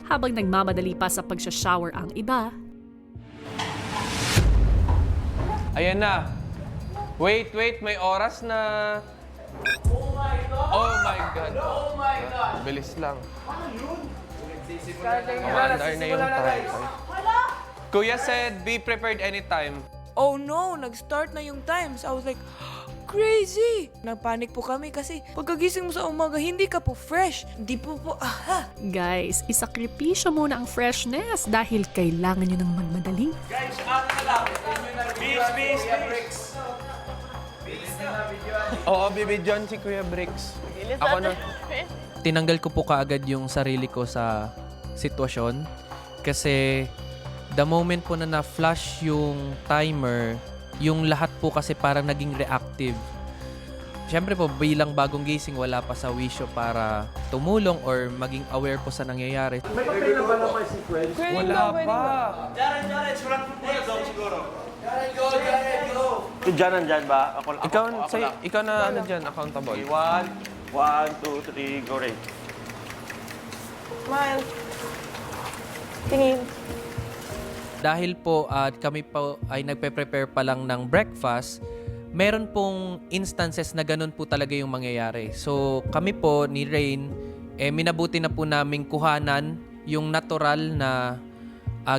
habang nagmamadali pa sa pagsha-shower ang iba. Ayan na. Wait, may oras na. Oh my God. Oh my God. Bilis lang. Umaandar na yung time. Kuya said, be prepared anytime. Oh no, nag-start na yung times. I was like, crazy! Nagpanik po kami kasi pagkagising mo sa umaga, hindi ka po fresh. Hindi po, Guys, isakripisyo muna ang freshness dahil kailangan nyo ng magmadali. Oo, bibidyon si Kuya Bricks. Ako na. Tinanggal ko po kaagad yung sarili ko sa sitwasyon kasi the moment po na na-flash yung timer, yung lahat po kasi parang naging reactive. Siyempre po, bilang bagong gising, wala pa sa wisyo para tumulong or maging aware po sa nangyayari. Wala pa. Nandyan ba? Ikaw na ano dyan, accountable. 1, 2, 3, go rin. Smile. Tingin. Dahil po kami po ay nagpe-prepare pa lang ng breakfast, meron pong instances na ganun po talaga yung mangyayari. So kami po ni Rain, minabuti na po naming kuhanan yung natural na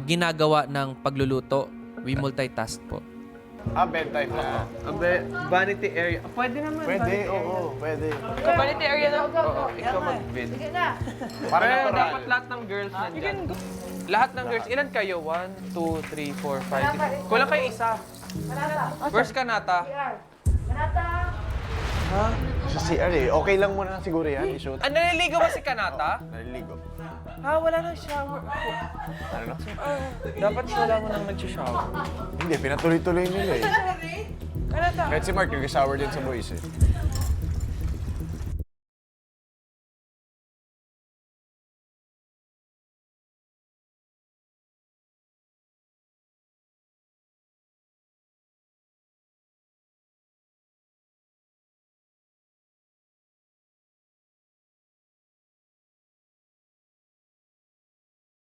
ginagawa ng pagluluto. We multitask po. Bedtime na. Vanity area. Pwede naman. Pwede, oo, pwede. Quality area na. Oo, ikaw mag-vid. Para Pero natural. dapat lahat ng girls nandyan. Lahat ng girls, ilan kayo? 1, 2, 3, 4, 5, 6. Kulang kayo isa. Where's Kanata? Sa CR eh. Okay lang muna siguro yan, i-shoot. Naliligo ba si Kanata? Naliligo. Wala nang shower. Ano na? Dapat wala mo nang nag-shower. Hindi, pinatuloy-tuloy nila eh. Kahit si Mark, nag-shower din sa boys eh.